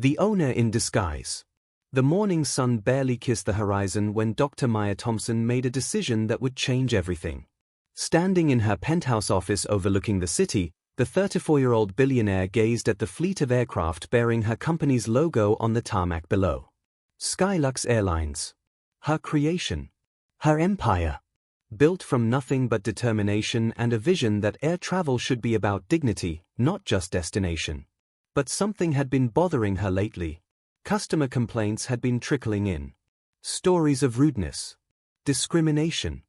The owner in disguise. The morning sun barely kissed the horizon when Dr. Maya Thompson made a decision that would change everything. Standing in her penthouse office overlooking the city, the 34-year-old billionaire gazed at the fleet of aircraft bearing her company's logo on the tarmac below. Skylux Airlines. Her creation. Her empire. Built from nothing but determination and a vision that air travel should be about dignity, not just destination. But something had been bothering her lately. Customer complaints had been trickling in. Stories of rudeness. Discrimination.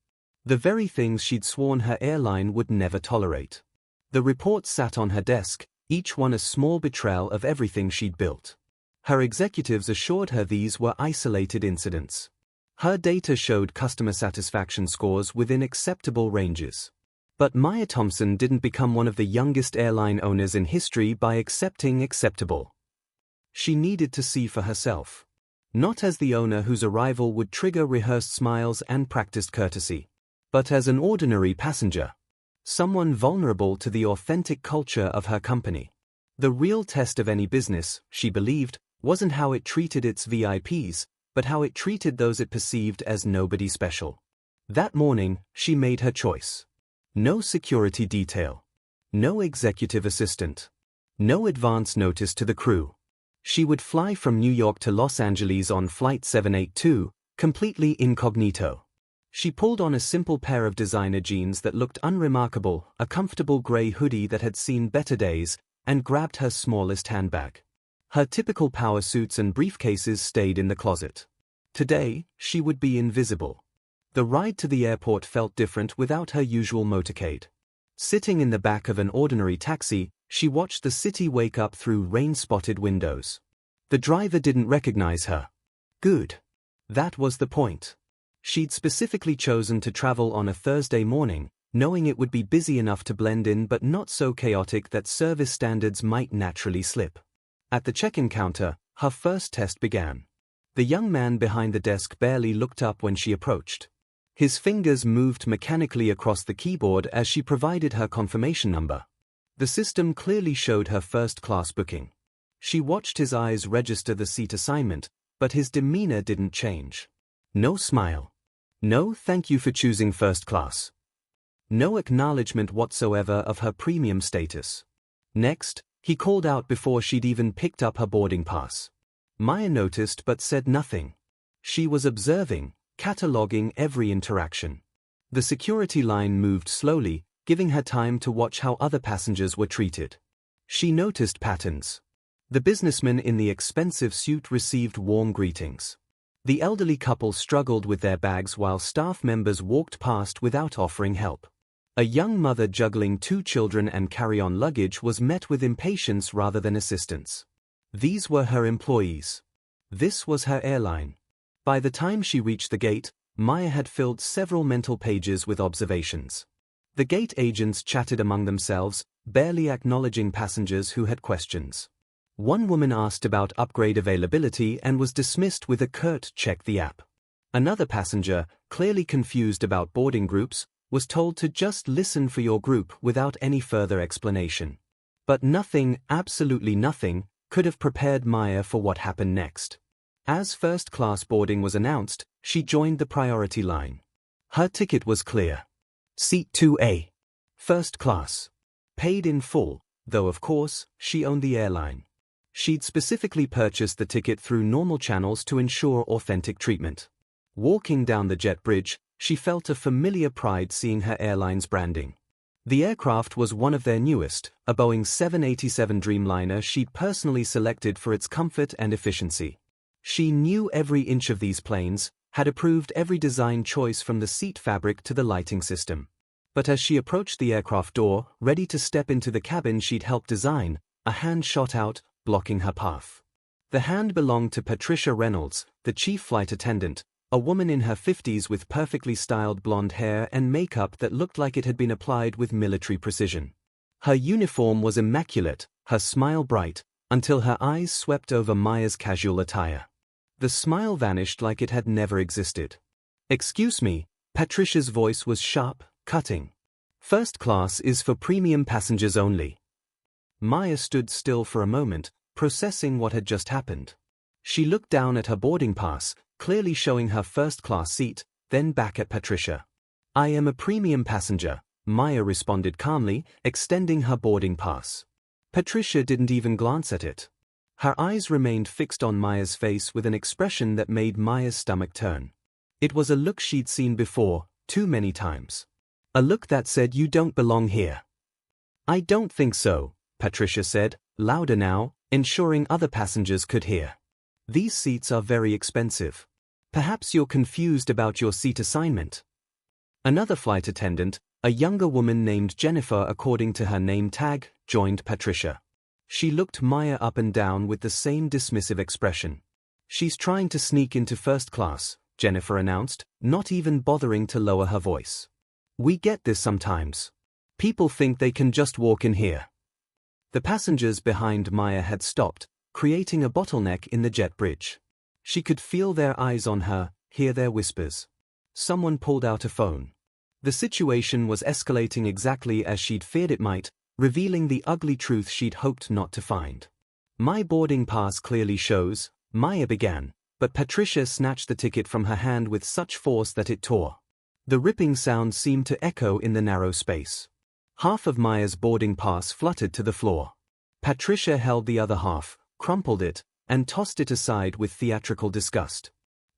The very things she'd sworn her airline would never tolerate. The reports sat on her desk, each one a small betrayal of everything she'd built. Her executives assured her these were isolated incidents. Her data showed customer satisfaction scores within acceptable ranges. But Maya Thompson didn't become one of the youngest airline owners in history by accepting acceptable. She needed to see for herself. Not as the owner whose arrival would trigger rehearsed smiles and practiced courtesy, but as an ordinary passenger. Someone vulnerable to the authentic culture of her company. The real test of any business, she believed, wasn't how it treated its VIPs, but how it treated those it perceived as nobody special. That morning, she made her choice. No security detail. No executive assistant. No advance notice to the crew. She would fly from New York to Los Angeles on Flight 782, completely incognito. She pulled on a simple pair of designer jeans that looked unremarkable, a comfortable gray hoodie that had seen better days, and grabbed her smallest handbag. Her typical power suits and briefcases stayed in the closet. Today, she would be invisible. The ride to the airport felt different without her usual motorcade. Sitting in the back of an ordinary taxi, she watched the city wake up through rain-spotted windows. The driver didn't recognize her. Good. That was the point. She'd specifically chosen to travel on a Thursday morning, knowing it would be busy enough to blend in but not so chaotic that service standards might naturally slip. At the check-in counter, her first test began. The young man behind the desk barely looked up when she approached. His fingers moved mechanically across the keyboard as she provided her confirmation number. The system clearly showed her first-class booking. She watched his eyes register the seat assignment, but his demeanor didn't change. No smile. No thank you for choosing first class. No acknowledgement whatsoever of her premium status. Next, he called out before she'd even picked up her boarding pass. Maya noticed but said nothing. She was observing, cataloging every interaction. The security line moved slowly, giving her time to watch how other passengers were treated. She noticed patterns. The businessman in the expensive suit received warm greetings. The elderly couple struggled with their bags while staff members walked past without offering help. A young mother juggling 2 children and carry-on luggage was met with impatience rather than assistance. These were her employees. This was her airline. By the time she reached the gate, Maya had filled several mental pages with observations. The gate agents chatted among themselves, barely acknowledging passengers who had questions. One woman asked about upgrade availability and was dismissed with a curt "check the app." Another passenger, clearly confused about boarding groups, was told to just listen for your group without any further explanation. But nothing, absolutely nothing, could have prepared Maya for what happened next. As first-class boarding was announced, she joined the priority line. Her ticket was clear. Seat 2A. First class. Paid in full, though of course, she owned the airline. She'd specifically purchased the ticket through normal channels to ensure authentic treatment. Walking down the jet bridge, she felt a familiar pride seeing her airline's branding. The aircraft was one of their newest, a Boeing 787 Dreamliner she'd personally selected for its comfort and efficiency. She knew every inch of these planes, had approved every design choice from the seat fabric to the lighting system. But as she approached the aircraft door, ready to step into the cabin she'd helped design, a hand shot out, blocking her path. The hand belonged to Patricia Reynolds, the chief flight attendant, a woman in her 50s with perfectly styled blonde hair and makeup that looked like it had been applied with military precision. Her uniform was immaculate, her smile bright, until her eyes swept over Maya's casual attire. The smile vanished like it had never existed. "Excuse me," Patricia's voice was sharp, cutting. "First class is for premium passengers only." Maya stood still for a moment, processing what had just happened. She looked down at her boarding pass, clearly showing her first-class seat, then back at Patricia. "I am a premium passenger," Maya responded calmly, extending her boarding pass. Patricia didn't even glance at it. Her eyes remained fixed on Maya's face with an expression that made Maya's stomach turn. It was a look she'd seen before, too many times. A look that said, "You don't belong here." "I don't think so," Patricia said, louder now, ensuring other passengers could hear. "These seats are very expensive. Perhaps you're confused about your seat assignment." Another flight attendant, a younger woman named Jennifer according to her name tag, joined Patricia. She looked Maya up and down with the same dismissive expression. "She's trying to sneak into first class," Jennifer announced, not even bothering to lower her voice. "We get this sometimes. People think they can just walk in here." The passengers behind Maya had stopped, creating a bottleneck in the jet bridge. She could feel their eyes on her, hear their whispers. Someone pulled out a phone. The situation was escalating exactly as she'd feared it might, revealing the ugly truth she'd hoped not to find. "My boarding pass clearly shows," Maya began, but Patricia snatched the ticket from her hand with such force that it tore. The ripping sound seemed to echo in the narrow space. Half of Maya's boarding pass fluttered to the floor. Patricia held the other half, crumpled it, and tossed it aside with theatrical disgust.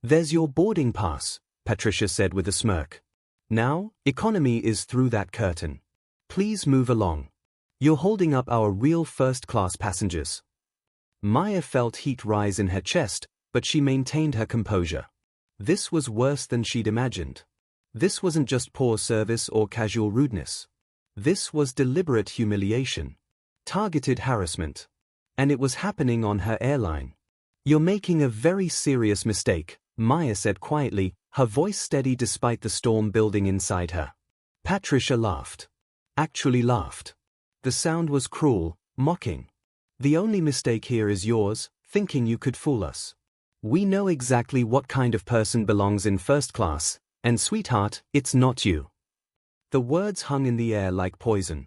"There's your boarding pass," Patricia said with a smirk. "Now, economy is through that curtain. Please move along. You're holding up our real first-class passengers." Maya felt heat rise in her chest, but she maintained her composure. This was worse than she'd imagined. This wasn't just poor service or casual rudeness. This was deliberate humiliation. Targeted harassment. And it was happening on her airline. "You're making a very serious mistake," Maya said quietly, her voice steady despite the storm building inside her. Patricia laughed. Actually laughed. The sound was cruel, mocking. "The only mistake here is yours, thinking you could fool us. We know exactly what kind of person belongs in first class, and sweetheart, it's not you." The words hung in the air like poison.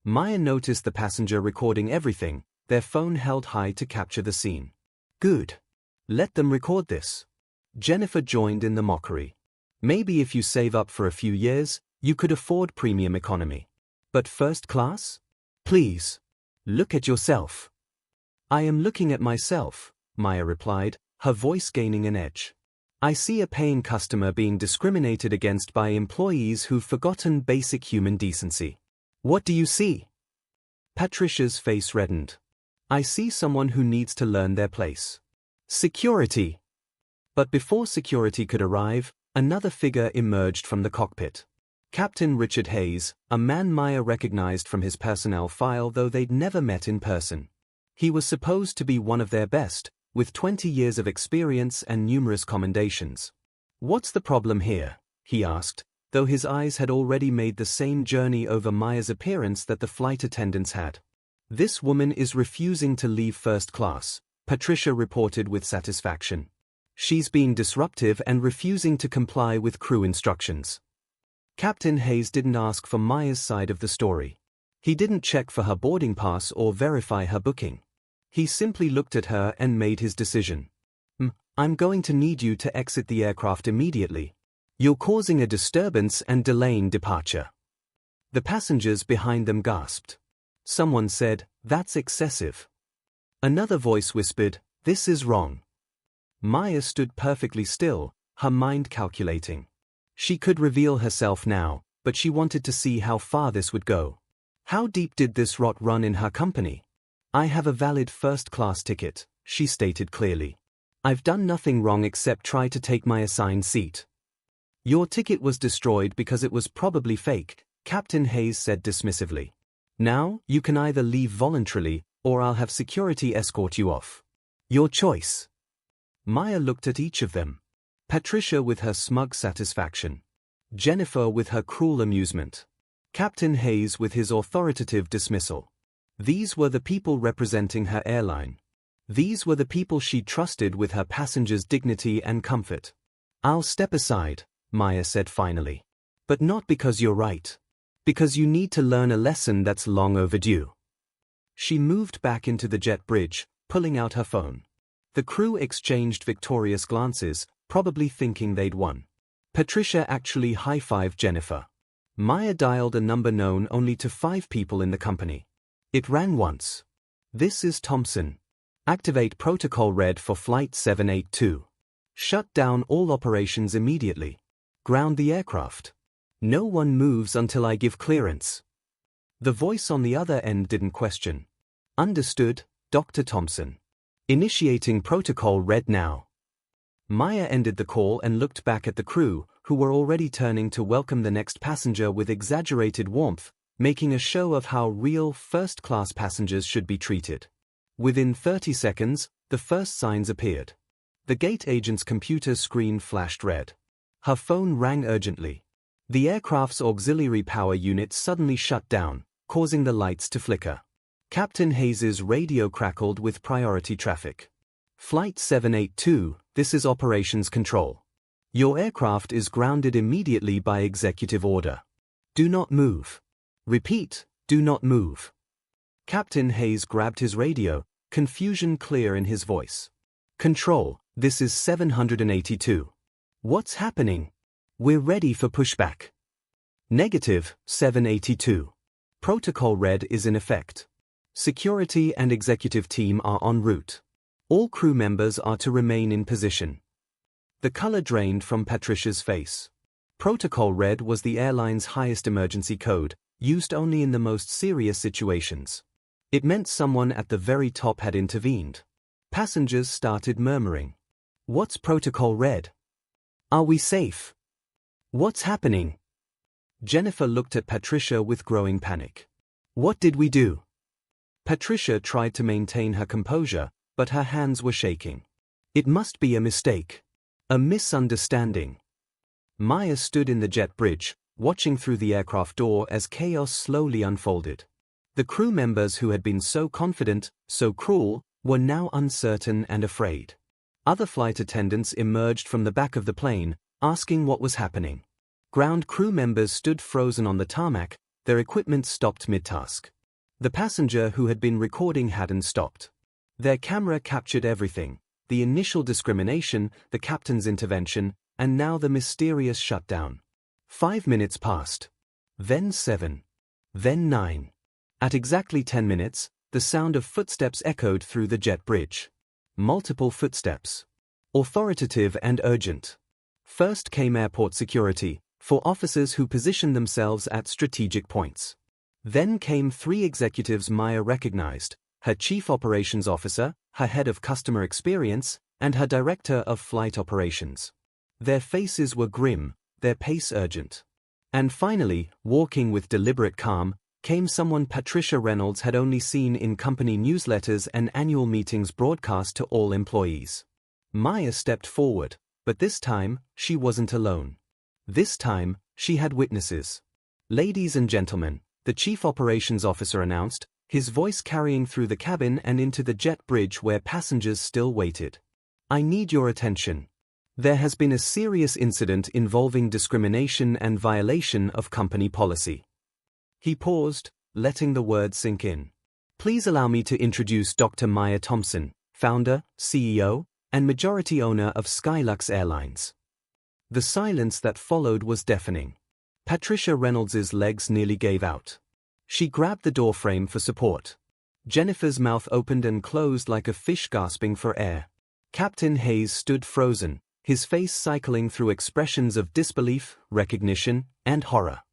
Maya noticed the passenger recording everything, their phone held high to capture the scene. "Good. Let them record this." Jennifer joined in the mockery. "Maybe if you save up for a few years, you could afford premium economy. But first class? Please. Look at yourself." "I am looking at myself," Maya replied, her voice gaining an edge. "I see a paying customer being discriminated against by employees who've forgotten basic human decency." "What do you see?" Patricia's face reddened. "I see someone who needs to learn their place. Security." But before security could arrive, another figure emerged from the cockpit. Captain Richard Hayes, a man Maya recognized from his personnel file though they'd never met in person. He was supposed to be one of their best, with 20 years of experience and numerous commendations. "What's the problem here?" he asked, though his eyes had already made the same journey over Maya's appearance that the flight attendants had. "This woman is refusing to leave first class," Patricia reported with satisfaction. "She's being disruptive and refusing to comply with crew instructions." Captain Hayes didn't ask for Maya's side of the story. He didn't check for her boarding pass or verify her booking. He simply looked at her and made his decision. "I'm going to need you to exit the aircraft immediately. You're causing a disturbance and delaying departure." The passengers behind them gasped. Someone said, "That's excessive." Another voice whispered, "This is wrong." Maya stood perfectly still, her mind calculating. She could reveal herself now, but she wanted to see how far this would go. How deep did this rot run in her company? "I have a valid first-class ticket," she stated clearly. "I've done nothing wrong except try to take my assigned seat." "Your ticket was destroyed because it was probably fake," Captain Hayes said dismissively. "Now, you can either leave voluntarily, or I'll have security escort you off. Your choice." Maya looked at each of them. Patricia with her smug satisfaction. Jennifer with her cruel amusement. Captain Hayes with his authoritative dismissal. These were the people representing her airline. These were the people she trusted with her passengers' dignity and comfort. "I'll step aside," Maya said finally. "But not because you're right. Because you need to learn a lesson that's long overdue." She moved back into the jet bridge, pulling out her phone. The crew exchanged victorious glances, probably thinking they'd won. Patricia actually high-fived Jennifer. Maya dialed a number known only to 5 people in the company. It rang once. "This is Thompson. Activate Protocol Red for Flight 782. Shut down all operations immediately. Ground the aircraft. No one moves until I give clearance." The voice on the other end didn't question. "Understood, Dr. Thompson. Initiating Protocol Red now." Maya ended the call and looked back at the crew, who were already turning to welcome the next passenger with exaggerated warmth, making a show of how real first-class passengers should be treated. Within 30 seconds, the first signs appeared. The gate agent's computer screen flashed red. Her phone rang urgently. The aircraft's auxiliary power unit suddenly shut down, causing the lights to flicker. Captain Hayes's radio crackled with priority traffic. "Flight 782, this is Operations Control. Your aircraft is grounded immediately by executive order. Do not move. Repeat, do not move." Captain Hayes grabbed his radio, confusion clear in his voice. "Control, this is 782. What's happening? We're ready for pushback." "Negative, 782. Protocol Red is in effect. Security and executive team are en route. All crew members are to remain in position." The color drained from Patricia's face. Protocol Red was the airline's highest emergency code, used only in the most serious situations. It meant someone at the very top had intervened. Passengers started murmuring. "What's Protocol Red? Are we safe? What's happening?" Jennifer looked at Patricia with growing panic. "What did we do?" Patricia tried to maintain her composure, but her hands were shaking. "It must be a mistake. A misunderstanding." Maya stood in the jet bridge, watching through the aircraft door as chaos slowly unfolded. The crew members who had been so confident, so cruel, were now uncertain and afraid. Other flight attendants emerged from the back of the plane, asking what was happening. Ground crew members stood frozen on the tarmac, their equipment stopped mid-task. The passenger who had been recording hadn't stopped. Their camera captured everything: the initial discrimination, the captain's intervention, and now the mysterious shutdown. 5 minutes passed. Then 7. Then 9. At exactly 10 minutes, the sound of footsteps echoed through the jet bridge. Multiple footsteps. Authoritative and urgent. First came airport security, for officers who positioned themselves at strategic points. Then came 3 executives Maya recognized: her chief operations officer, her head of customer experience, and her director of flight operations. Their faces were grim, their pace urgent. And finally, walking with deliberate calm, came someone Patricia Reynolds had only seen in company newsletters and annual meetings broadcast to all employees. Maya stepped forward, but this time, she wasn't alone. This time, she had witnesses. "Ladies and gentlemen," the chief operations officer announced, his voice carrying through the cabin and into the jet bridge where passengers still waited. "I need your attention. There has been a serious incident involving discrimination and violation of company policy." He paused, letting the words sink in. "Please allow me to introduce Dr. Maya Thompson, founder, CEO, and majority owner of Skylux Airlines." The silence that followed was deafening. Patricia Reynolds's legs nearly gave out. She grabbed the doorframe for support. Jennifer's mouth opened and closed like a fish gasping for air. Captain Hayes stood frozen, his face cycling through expressions of disbelief, recognition, and horror.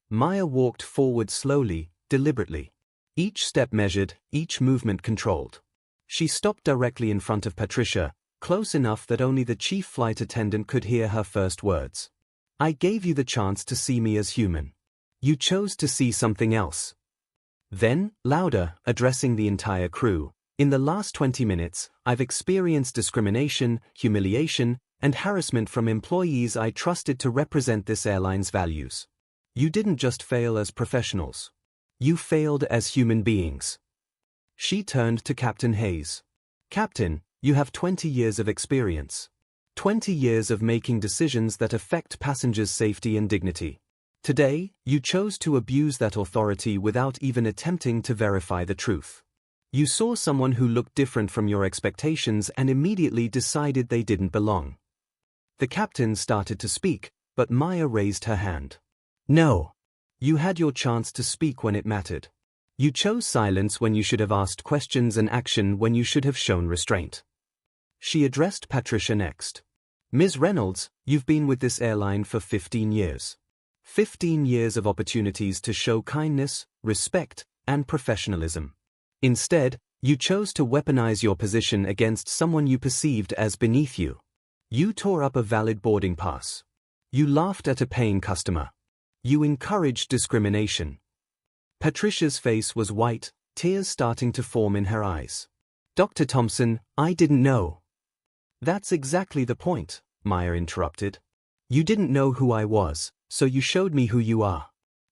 Maya walked forward slowly, deliberately. Each step measured, each movement controlled. She stopped directly in front of Patricia, close enough that only the chief flight attendant could hear her first words. "I gave you the chance to see me as human. You chose to see something else." Then, louder, addressing the entire crew, "In the last 20 minutes, I've experienced discrimination, humiliation, and harassment from employees I trusted to represent this airline's values. You didn't just fail as professionals. You failed as human beings." She turned to Captain Hayes. "Captain, you have 20 years of experience. 20 years of making decisions that affect passengers' safety and dignity. Today, you chose to abuse that authority without even attempting to verify the truth. You saw someone who looked different from your expectations and immediately decided they didn't belong. The captain started to speak, but Maya raised her hand. No. You had your chance to speak when it mattered. You chose silence when you should have asked questions and action when you should have shown restraint. She addressed Patricia next. Ms. Reynolds, you've been with this airline for 15 years. 15 years of opportunities to show kindness, respect, and professionalism. Instead, you chose to weaponize your position against someone you perceived as beneath you. You tore up a valid boarding pass. You laughed at a paying customer. You encouraged discrimination. Patricia's face was white, tears starting to form in her eyes. Dr. Thompson, I didn't know. That's exactly the point, Maya interrupted. You didn't know who I was, so you showed me who you are.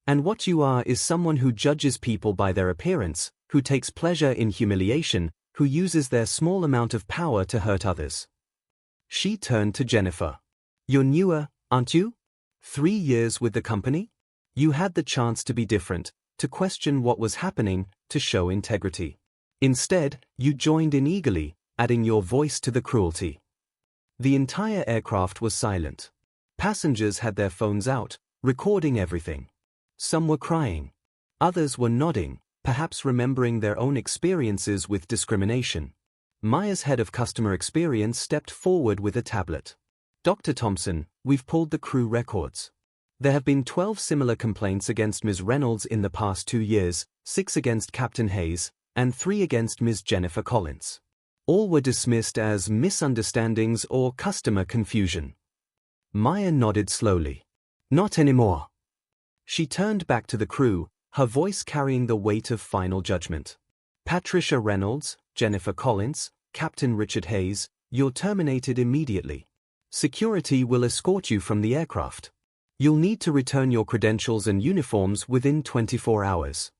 And what you are is someone who judges people by their appearance, who takes pleasure in humiliation, who uses their small amount of power to hurt others. She turned to Jennifer. You're newer, aren't you? 3 years with the company? You had the chance to be different, to question what was happening, to show integrity. Instead, you joined in eagerly, adding your voice to the cruelty. The entire aircraft was silent. Passengers had their phones out, recording everything. Some were crying. Others were nodding, perhaps remembering their own experiences with discrimination. Maya's head of customer experience stepped forward with a tablet. Dr. Thompson, we've pulled the crew records. There have been 12 similar complaints against Ms. Reynolds in the past 2 years, 6 against Captain Hayes, and 3 against Ms. Jennifer Collins. All were dismissed as misunderstandings or customer confusion. Maya nodded slowly. Not anymore. She turned back to the crew, her voice carrying the weight of final judgment. Patricia Reynolds, Jennifer Collins, Captain Richard Hayes, you're terminated immediately. Security will escort you from the aircraft. You'll need to return your credentials and uniforms within 24 hours.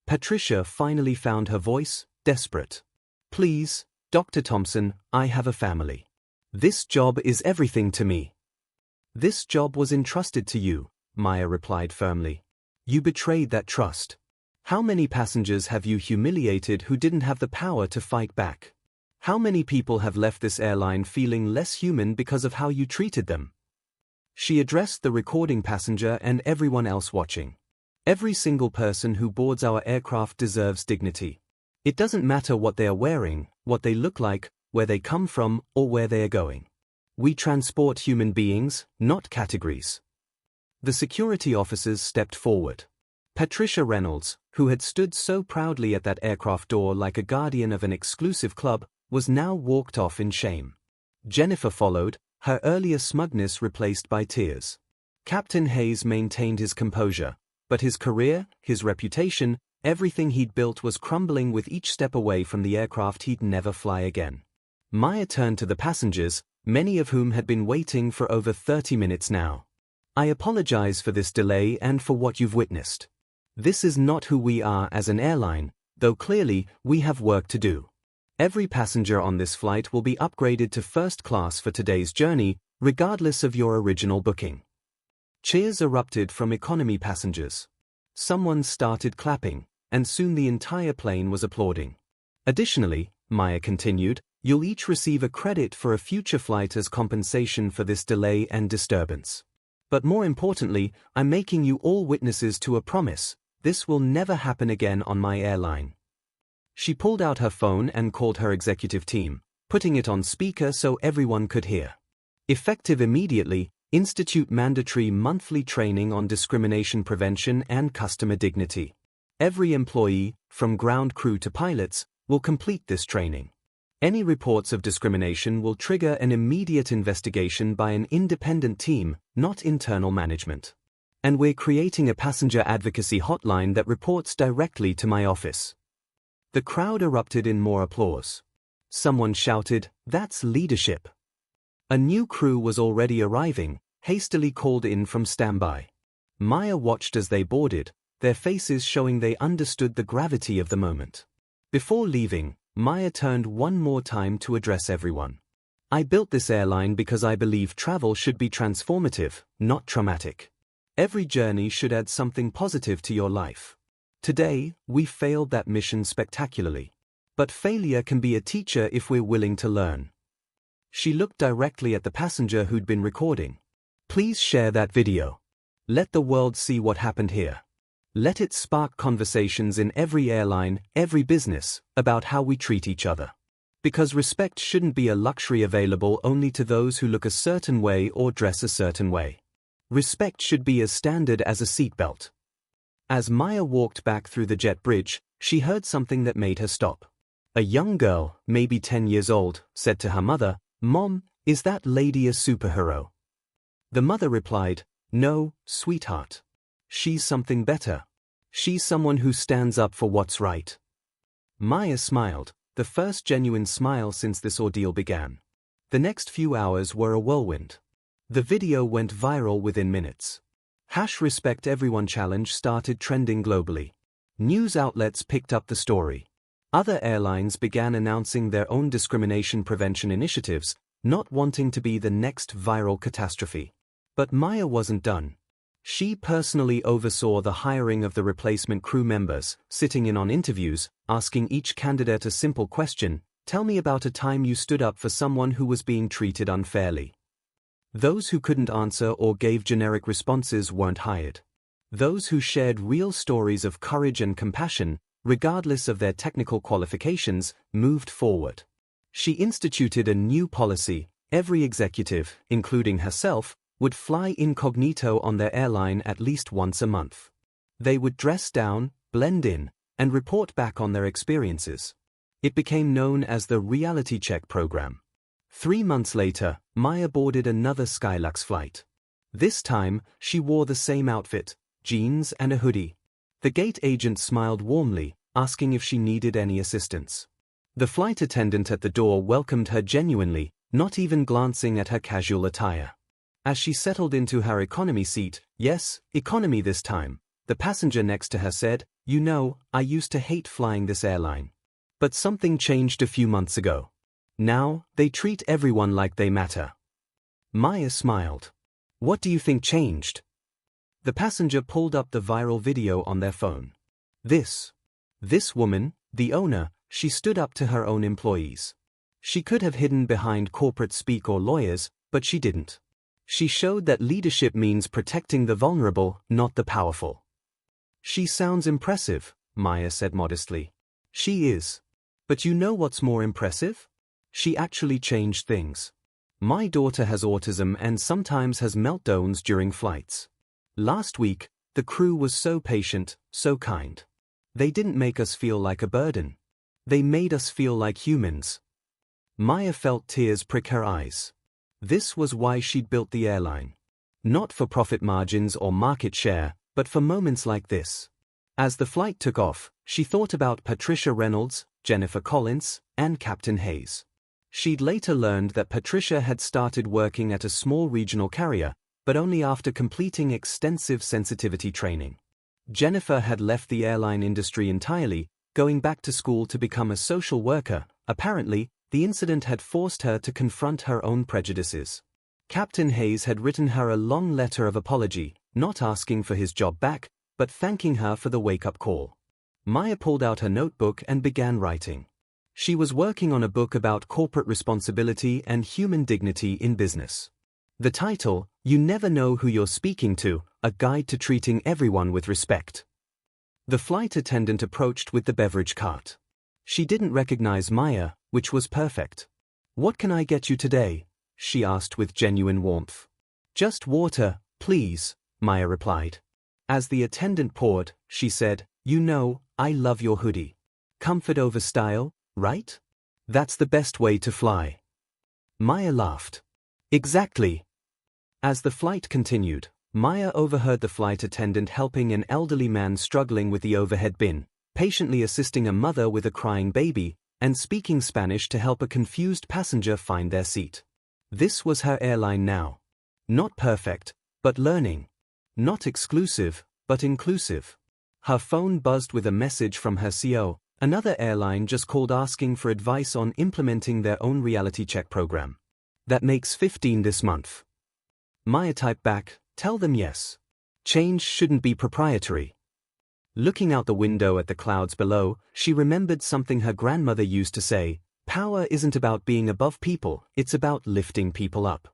Patricia finally found her voice, desperate. Please, Dr. Thompson, I have a family. This job is everything to me. This job was entrusted to you, Maya replied firmly. You betrayed that trust. How many passengers have you humiliated who didn't have the power to fight back? How many people have left this airline feeling less human because of how you treated them? She addressed the recording passenger and everyone else watching. Every single person who boards our aircraft deserves dignity. It doesn't matter what they are wearing, what they look like, where they come from, or where they are going. We transport human beings, not categories. The security officers stepped forward. Patricia Reynolds, who had stood so proudly at that aircraft door like a guardian of an exclusive club, was now walked off in shame. Jennifer followed, her earlier smugness replaced by tears. Captain Hayes maintained his composure, but his career, his reputation, everything he'd built was crumbling with each step away from the aircraft he'd never fly again. Maya turned to the passengers, many of whom had been waiting for over 30 minutes now. I apologize for this delay and for what you've witnessed. This is not who we are as an airline, though clearly we have work to do. Every passenger on this flight will be upgraded to first class for today's journey, regardless of your original booking. Cheers erupted from economy passengers. Someone started clapping, and soon the entire plane was applauding. Additionally, Maya continued, you'll each receive a credit for a future flight as compensation for this delay and disturbance. But more importantly, I'm making you all witnesses to a promise. This will never happen again on my airline. She pulled out her phone and called her executive team, putting it on speaker so everyone could hear. Effective immediately, institute mandatory monthly training on discrimination prevention and customer dignity. Every employee, from ground crew to pilots, will complete this training. Any reports of discrimination will trigger an immediate investigation by an independent team, not internal management. And we're creating a passenger advocacy hotline that reports directly to my office. The crowd erupted in more applause. Someone shouted, "That's leadership." A new crew was already arriving, hastily called in from standby. Maya watched as they boarded, their faces showing they understood the gravity of the moment. Before leaving, Maya turned one more time to address everyone. I built this airline because I believe travel should be transformative, not traumatic. Every journey should add something positive to your life. Today, we failed that mission spectacularly. But failure can be a teacher if we're willing to learn. She looked directly at the passenger who'd been recording. Please share that video. Let the world see what happened here. Let it spark conversations in every airline, every business, about how we treat each other. Because respect shouldn't be a luxury available only to those who look a certain way or dress a certain way. Respect should be as standard as a seatbelt. As Maya walked back through the jet bridge, she heard something that made her stop. A young girl, maybe 10 years old, said to her mother, "Mom, is that lady a superhero?" The mother replied, "No, sweetheart. She's something better. She's someone who stands up for what's right." Maya smiled, the first genuine smile since this ordeal began. The next few hours were a whirlwind. The video went viral within minutes. #Respect Everyone challenge started trending globally. News outlets picked up the story. Other airlines began announcing their own discrimination prevention initiatives, not wanting to be the next viral catastrophe. But Maya wasn't done. She personally oversaw the hiring of the replacement crew members, sitting in on interviews, asking each candidate a simple question: "Tell me about a time you stood up for someone who was being treated unfairly." Those who couldn't answer or gave generic responses weren't hired. Those who shared real stories of courage and compassion, regardless of their technical qualifications, moved forward. She instituted a new policy: every executive, including herself, would fly incognito on their airline at least once a month. They would dress down, blend in, and report back on their experiences. It became known as the Reality Check program. 3 months later, Maya boarded another Skylux flight. This time, she wore the same outfit, jeans and a hoodie. The gate agent smiled warmly, asking if she needed any assistance. The flight attendant at the door welcomed her genuinely, not even glancing at her casual attire. As she settled into her economy seat, yes, economy this time, the passenger next to her said, "You know, I used to hate flying this airline. But something changed a few months ago. Now, they treat everyone like they matter." Maya smiled. "What do you think changed?" The passenger pulled up the viral video on their phone. This woman, the owner, she stood up to her own employees. She could have hidden behind corporate speak or lawyers, but she didn't. She showed that leadership means protecting the vulnerable, not the powerful. "She sounds impressive," Maya said modestly. "She is. But you know what's more impressive? She actually changed things. My daughter has autism and sometimes has meltdowns during flights. Last week, the crew was so patient, so kind. They didn't make us feel like a burden. They made us feel like humans." Maya felt tears prick her eyes. This was why she'd built the airline. Not for profit margins or market share, but for moments like this. As the flight took off, she thought about Patricia Reynolds, Jennifer Collins, and Captain Hayes. She'd later learned that Patricia had started working at a small regional carrier, but only after completing extensive sensitivity training. Jennifer had left the airline industry entirely, going back to school to become a social worker. Apparently, the incident had forced her to confront her own prejudices. Captain Hayes had written her a long letter of apology, not asking for his job back, but thanking her for the wake-up call. Maya pulled out her notebook and began writing. She was working on a book about corporate responsibility and human dignity in business. The title, "You Never Know Who You're Speaking to, A Guide to Treating Everyone with Respect." The flight attendant approached with the beverage cart. She didn't recognize Maya, which was perfect. "What can I get you today?" she asked with genuine warmth. "Just water, please," Maya replied. As the attendant poured, she said, "You know, I love your hoodie. Comfort over style, right? That's the best way to fly." Maya laughed. "Exactly." As the flight continued, Maya overheard the flight attendant helping an elderly man struggling with the overhead bin, patiently assisting a mother with a crying baby, and speaking Spanish to help a confused passenger find their seat. This was her airline now. Not perfect, but learning. Not exclusive, but inclusive. Her phone buzzed with a message from her CO. Another airline just called asking for advice on implementing their own reality check program. That makes 15 this month. Maya typed back, "Tell them yes. Change shouldn't be proprietary." Looking out the window at the clouds below, she remembered something her grandmother used to say: "Power isn't about being above people, it's about lifting people up."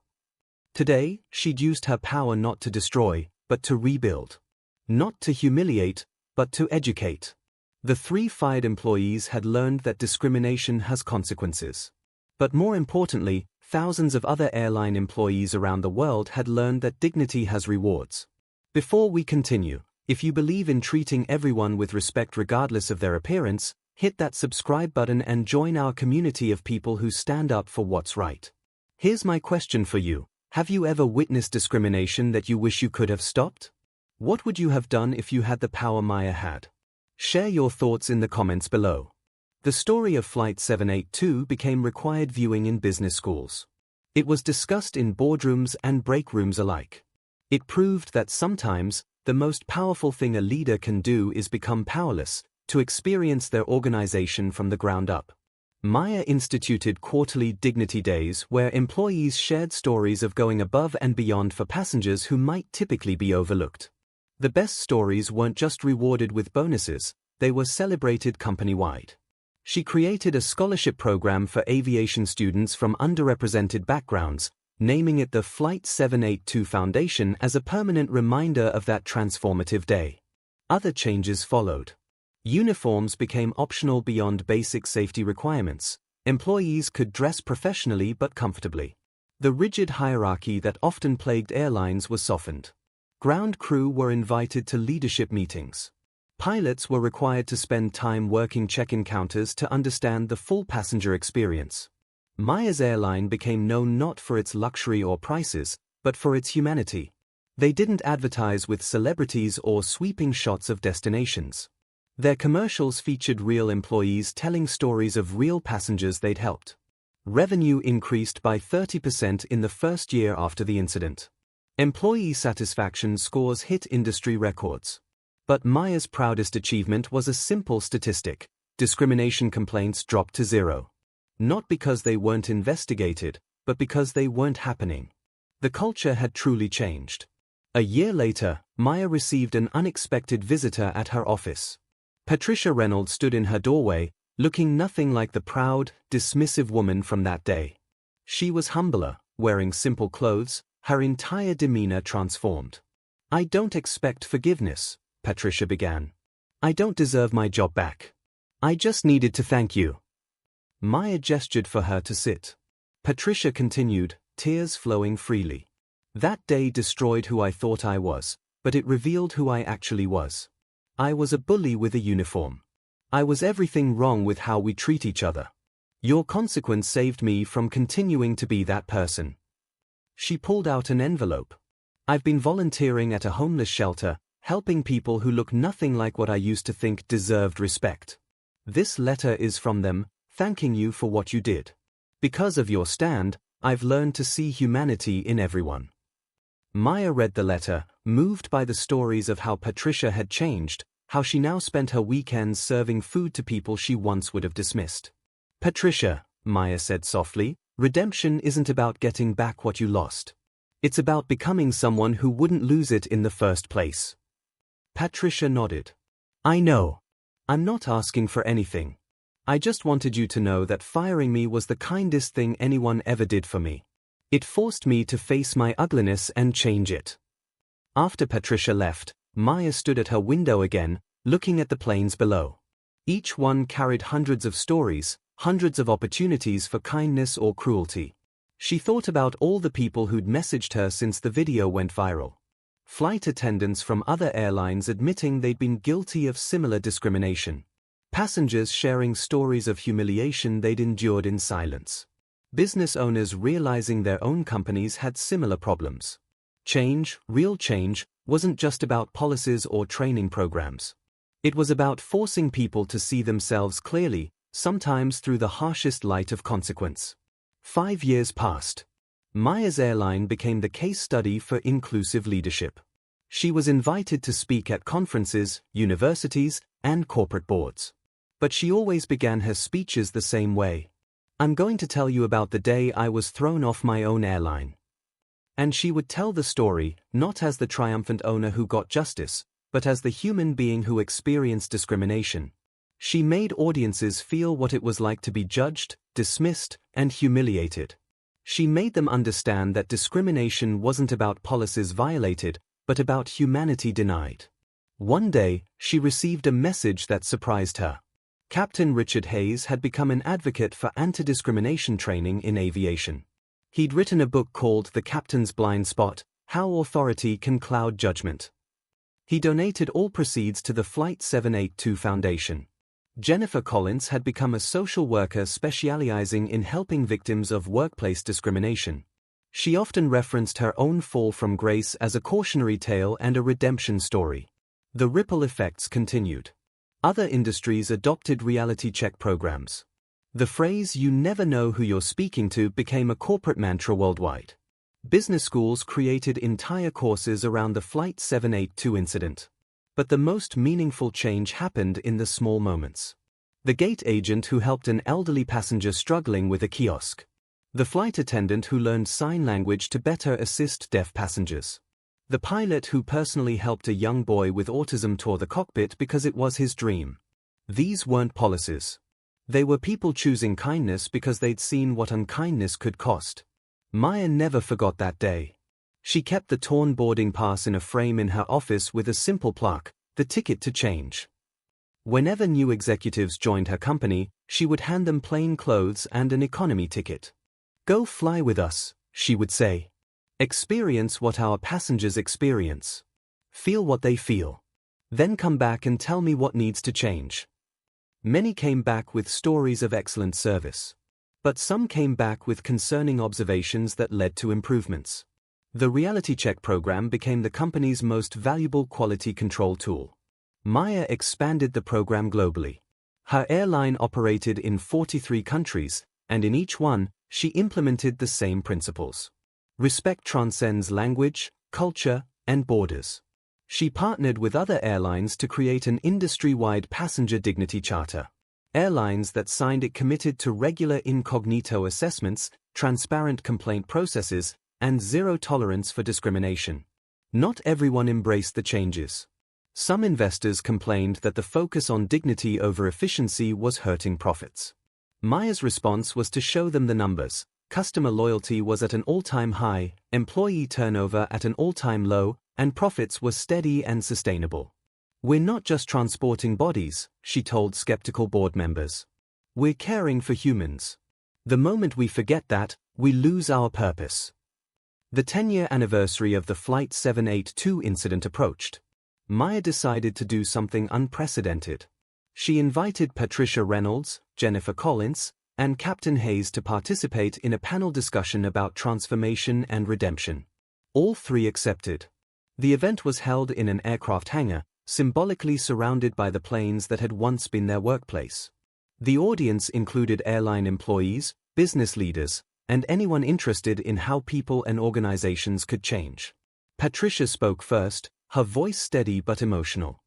Today, she'd used her power not to destroy, but to rebuild. Not to humiliate, but to educate. The 3 fired employees had learned that discrimination has consequences. But more importantly, thousands of other airline employees around the world had learned that dignity has rewards. Before we continue, if you believe in treating everyone with respect regardless of their appearance, hit that subscribe button and join our community of people who stand up for what's right. Here's my question for you. Have you ever witnessed discrimination that you wish you could have stopped? What would you have done if you had the power Maya had? Share your thoughts in the comments below. The story of Flight 782 became required viewing in business schools. It was discussed in boardrooms and break rooms alike. It proved that sometimes, the most powerful thing a leader can do is become powerless, to experience their organization from the ground up. Maya instituted quarterly dignity days where employees shared stories of going above and beyond for passengers who might typically be overlooked. The best stories weren't just rewarded with bonuses, they were celebrated company-wide. She created a scholarship program for aviation students from underrepresented backgrounds, naming it the Flight 782 Foundation as a permanent reminder of that transformative day. Other changes followed. Uniforms became optional beyond basic safety requirements. Employees could dress professionally but comfortably. The rigid hierarchy that often plagued airlines was softened. Ground crew were invited to leadership meetings. Pilots were required to spend time working check-in counters to understand the full passenger experience. Maya's airline became known not for its luxury or prices, but for its humanity. They didn't advertise with celebrities or sweeping shots of destinations. Their commercials featured real employees telling stories of real passengers they'd helped. Revenue increased by 30% in the first year after the incident. Employee satisfaction scores hit industry records. But Maya's proudest achievement was a simple statistic: discrimination complaints dropped to 0. Not because they weren't investigated, but because they weren't happening. The culture had truly changed. A year later, Maya received an unexpected visitor at her office. Patricia Reynolds stood in her doorway, looking nothing like the proud, dismissive woman from that day. She was humbler, wearing simple clothes, her entire demeanor transformed. "I don't expect forgiveness," Patricia began. "I don't deserve my job back. I just needed to thank you." Maya gestured for her to sit. Patricia continued, tears flowing freely. "That day destroyed who I thought I was, but it revealed who I actually was. I was a bully with a uniform. I was everything wrong with how we treat each other. Your consequence saved me from continuing to be that person." She pulled out an envelope. "I've been volunteering at a homeless shelter, helping people who look nothing like what I used to think deserved respect. This letter is from them, thanking you for what you did. Because of your stand, I've learned to see humanity in everyone." Maya read the letter, moved by the stories of how Patricia had changed, how she now spent her weekends serving food to people she once would have dismissed. "Patricia," Maya said softly, "redemption isn't about getting back what you lost. It's about becoming someone who wouldn't lose it in the first place." Patricia nodded. "I know. I'm not asking for anything. I just wanted you to know that firing me was the kindest thing anyone ever did for me. It forced me to face my ugliness and change it." After Patricia left, Maya stood at her window again, looking at the planes below. Each one carried hundreds of stories, hundreds of opportunities for kindness or cruelty. She thought about all the people who'd messaged her since the video went viral. Flight attendants from other airlines admitting they'd been guilty of similar discrimination. Passengers sharing stories of humiliation they'd endured in silence. Business owners realizing their own companies had similar problems. Change, real change, wasn't just about policies or training programs. It was about forcing people to see themselves clearly, sometimes through the harshest light of consequence. 5 years passed. Maya's airline became the case study for inclusive leadership. She was invited to speak at conferences, universities, and corporate boards. But she always began her speeches the same way. "I'm going to tell you about the day I was thrown off my own airline." And she would tell the story, not as the triumphant owner who got justice, but as the human being who experienced discrimination. She made audiences feel what it was like to be judged, dismissed, and humiliated. She made them understand that discrimination wasn't about policies violated, but about humanity denied. One day, she received a message that surprised her. Captain Richard Hayes had become an advocate for anti-discrimination training in aviation. He'd written a book called The Captain's Blind Spot: How Authority Can Cloud Judgment. He donated all proceeds to the Flight 782 Foundation. Jennifer Collins had become a social worker specializing in helping victims of workplace discrimination. She often referenced her own fall from grace as a cautionary tale and a redemption story. The ripple effects continued. Other industries adopted reality check programs. The phrase "you never know who you're speaking to" became a corporate mantra worldwide. Business schools created entire courses around the Flight 782 incident. But the most meaningful change happened in the small moments. The gate agent who helped an elderly passenger struggling with a kiosk. The flight attendant who learned sign language to better assist deaf passengers. The pilot who personally helped a young boy with autism tour the cockpit because it was his dream. These weren't policies. They were people choosing kindness because they'd seen what unkindness could cost. Maya never forgot that day. She kept the torn boarding pass in a frame in her office with a simple plaque, "The ticket to change." Whenever new executives joined her company, she would hand them plain clothes and an economy ticket. "Go fly with us," she would say. "Experience what our passengers experience. Feel what they feel. Then come back and tell me what needs to change." Many came back with stories of excellent service. But some came back with concerning observations that led to improvements. The reality check program became the company's most valuable quality control tool. Maya expanded the program globally. Her airline operated in 43 countries, and in each one, she implemented the same principles. Respect transcends language, culture, and borders. She partnered with other airlines to create an industry-wide passenger dignity charter. Airlines that signed it committed to regular incognito assessments, transparent complaint processes, and zero tolerance for discrimination. Not everyone embraced the changes. Some investors complained that the focus on dignity over efficiency was hurting profits. Maya's response was to show them the numbers. Customer loyalty was at an all-time high, employee turnover at an all-time low, and profits were steady and sustainable. "We're not just transporting bodies," she told skeptical board members. "We're caring for humans. The moment we forget that, we lose our purpose." The 10-year anniversary of the Flight 782 incident approached. Maya decided to do something unprecedented. She invited Patricia Reynolds, Jennifer Collins, and Captain Hayes to participate in a panel discussion about transformation and redemption. All three accepted. The event was held in an aircraft hangar, symbolically surrounded by the planes that had once been their workplace. The audience included airline employees, business leaders, and anyone interested in how people and organizations could change. Patricia spoke first, her voice steady but emotional.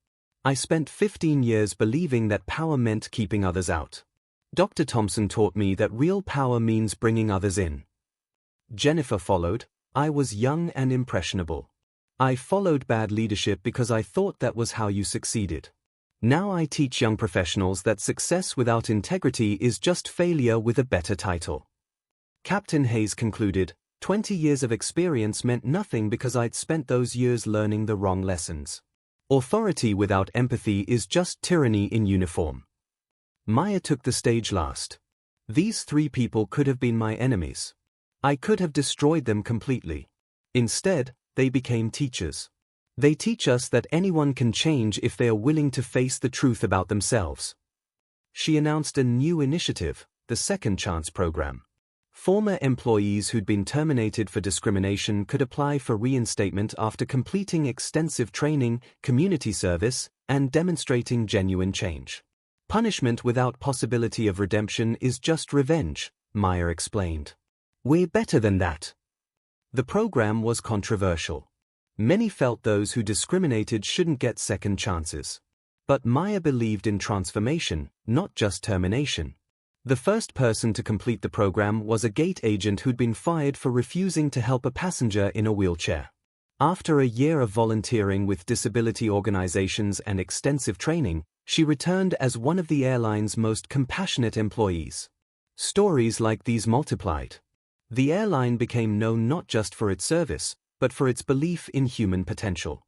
"I spent 15 years believing that power meant keeping others out. Dr. Thompson taught me that real power means bringing others in." Jennifer followed. "I was young and impressionable. I followed bad leadership because I thought that was how you succeeded. Now I teach young professionals that success without integrity is just failure with a better title." Captain Hayes concluded, 20 years of experience meant nothing because I'd spent those years learning the wrong lessons. Authority without empathy is just tyranny in uniform." Maya took the stage last. "These three people could have been my enemies. I could have destroyed them completely. Instead, they became teachers. They teach us that anyone can change if they are willing to face the truth about themselves." She announced a new initiative, the Second Chance Program. Former employees who'd been terminated for discrimination could apply for reinstatement after completing extensive training, community service, and demonstrating genuine change. "Punishment without possibility of redemption is just revenge," Maya explained. "We're better than that." The program was controversial. Many felt those who discriminated shouldn't get second chances. But Maya believed in transformation, not just termination. The first person to complete the program was a gate agent who'd been fired for refusing to help a passenger in a wheelchair. After a year of volunteering with disability organizations and extensive training, she returned as one of the airline's most compassionate employees. Stories like these multiplied. The airline became known not just for its service, but for its belief in human potential.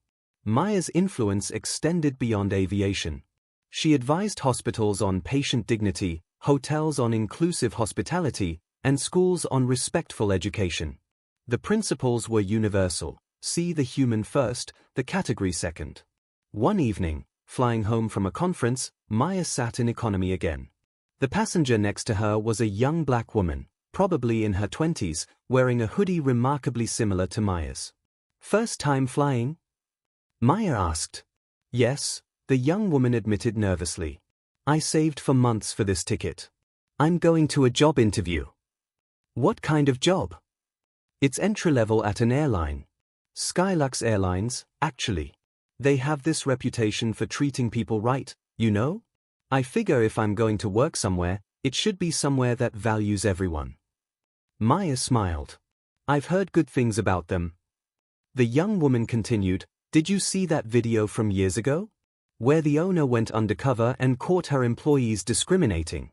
Maya's influence extended beyond aviation. She advised hospitals on patient dignity, hotels on inclusive hospitality, and schools on respectful education. The principles were universal: see the human first, the category second. One evening, flying home from a conference, Maya sat in economy again. The passenger next to her was a young black woman, probably in her 20s, wearing a hoodie remarkably similar to Maya's. "First time flying?" Maya asked. "Yes," the young woman admitted nervously. "I saved for months for this ticket. I'm going to a job interview." "What kind of job?" "It's entry-level at an airline. Skylux Airlines, actually. They have this reputation for treating people right, you know? I figure if I'm going to work somewhere, it should be somewhere that values everyone." Maya smiled. "I've heard good things about them." The young woman continued, "Did you see that video from years ago? Where the owner went undercover and caught her employees discriminating?"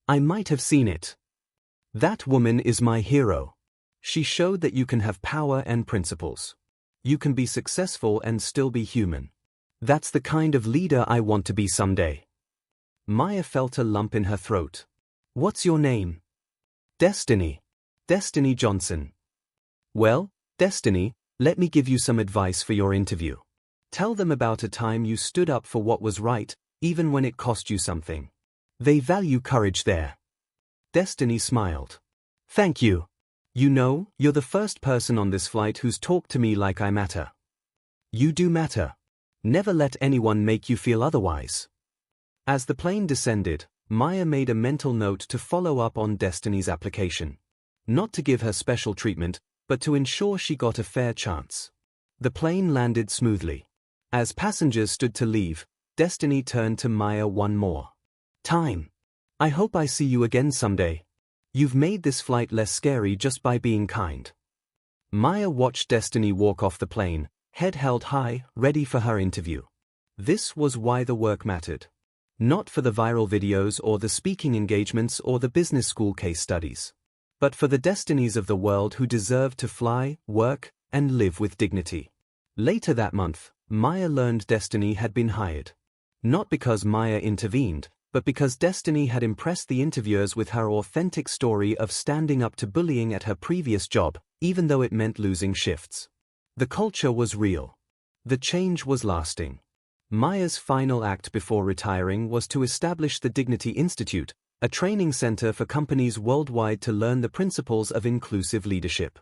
"I might have seen it. That woman is my hero. She showed that you can have power and principles. You can be successful and still be human. That's the kind of leader I want to be someday." Maya felt a lump in her throat. "What's your name?" "Destiny. Destiny Johnson." "Well, Destiny, let me give you some advice for your interview. Tell them about a time you stood up for what was right, even when it cost you something. They value courage there." Destiny smiled. "Thank you. You know, you're the first person on this flight who's talked to me like I matter. You do matter. Never let anyone make you feel otherwise." As the plane descended, Maya made a mental note to follow up on Destiny's application. Not to give her special treatment, but to ensure she got a fair chance. The plane landed smoothly. As passengers stood to leave, Destiny turned to Maya one more time. "I hope I see you again someday. You've made this flight less scary just by being kind." Maya watched Destiny walk off the plane, head held high, ready for her interview. This was why the work mattered. Not for the viral videos or the speaking engagements or the business school case studies, but for the destinies of the world who deserved to fly, work, and live with dignity. Later that month, Maya learned Destiny had been hired. Not because Maya intervened, but because Destiny had impressed the interviewers with her authentic story of standing up to bullying at her previous job, even though it meant losing shifts. The culture was real. The change was lasting. Maya's final act before retiring was to establish the Dignity Institute, a training center for companies worldwide to learn the principles of inclusive leadership.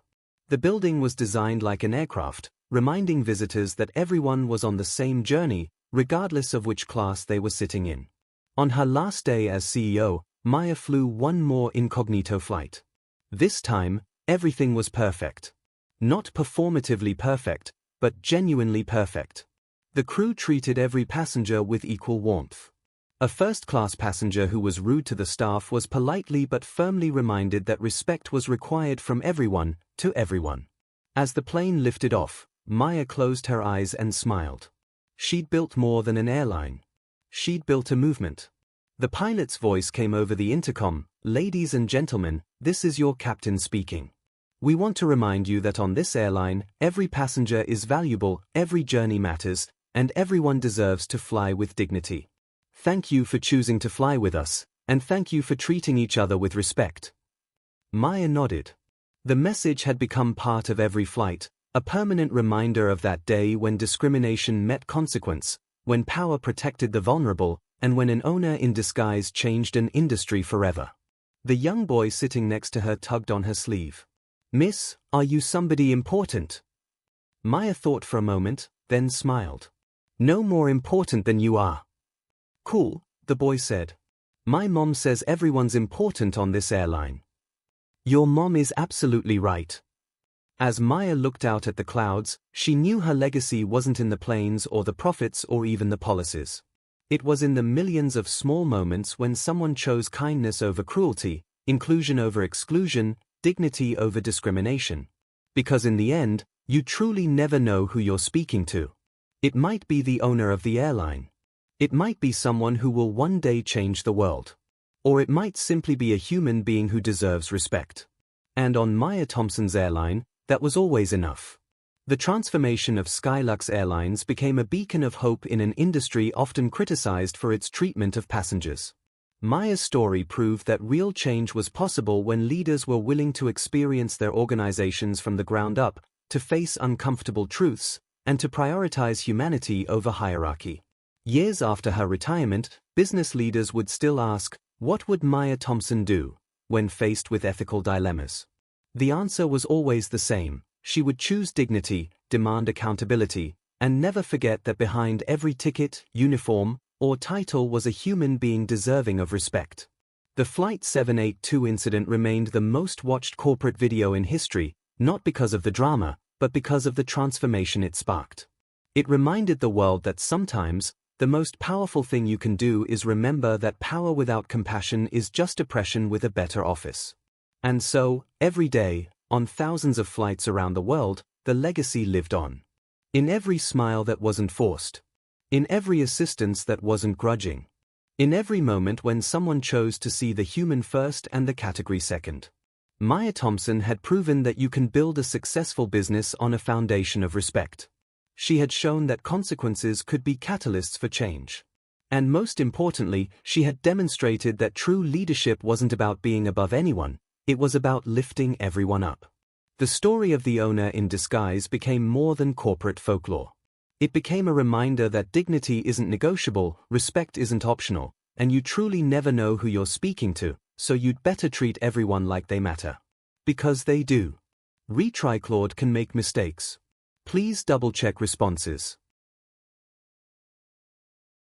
The building was designed like an aircraft, reminding visitors that everyone was on the same journey, regardless of which class they were sitting in. On her last day as CEO, Maya flew one more incognito flight. This time, everything was perfect. Not performatively perfect, but genuinely perfect. The crew treated every passenger with equal warmth. A first-class passenger who was rude to the staff was politely but firmly reminded that respect was required from everyone, to everyone. As the plane lifted off, Maya closed her eyes and smiled. She'd built more than an airline. She'd built a movement. The pilot's voice came over the intercom, "Ladies and gentlemen, this is your captain speaking. We want to remind you that on this airline, every passenger is valuable, every journey matters, and everyone deserves to fly with dignity. Thank you for choosing to fly with us, and thank you for treating each other with respect." Maya nodded. The message had become part of every flight, a permanent reminder of that day when discrimination met consequence, when power protected the vulnerable, and when an owner in disguise changed an industry forever. The young boy sitting next to her tugged on her sleeve. "Miss, are you somebody important?" Maya thought for a moment, then smiled. "No more important than you are." "Cool," the boy said. "My mom says everyone's important on this airline." "Your mom is absolutely right." As Maya looked out at the clouds, she knew her legacy wasn't in the planes or the profits or even the policies. It was in the millions of small moments when someone chose kindness over cruelty, inclusion over exclusion, dignity over discrimination. Because in the end, You truly never know who you're speaking to. It might be the owner of the airline. It might be someone who will one day change the world. Or it might simply be a human being who deserves respect. And on Maya Thompson's airline, that was always enough. The transformation of Skylux Airlines became a beacon of hope in an industry often criticized for its treatment of passengers. Maya's story proved that real change was possible when leaders were willing to experience their organizations from the ground up, to face uncomfortable truths, and to prioritize humanity over hierarchy. Years after her retirement, business leaders would still ask, what would Maya Thompson do when faced with ethical dilemmas? The answer was always the same. She would choose dignity, demand accountability, and never forget that behind every ticket, uniform, or title was a human being deserving of respect. The Flight 782 incident remained the most watched corporate video in history, not because of the drama, but because of the transformation it sparked. It reminded the world that sometimes, the most powerful thing you can do is remember that power without compassion is just oppression with a better office. And so, every day, on thousands of flights around the world, the legacy lived on. In every smile that wasn't forced. In every assistance that wasn't grudging. In every moment when someone chose to see the human first and the category second. Maya Thompson had proven that you can build a successful business on a foundation of respect. She had shown that consequences could be catalysts for change. And most importantly, she had demonstrated that true leadership wasn't about being above anyone, it was about lifting everyone up. The story of the owner in disguise became more than corporate folklore. It became a reminder that dignity isn't negotiable, respect isn't optional, and you truly never know who you're speaking to, so you'd better treat everyone like they matter. Because they do. Retry Claude can make mistakes. Please double-check responses.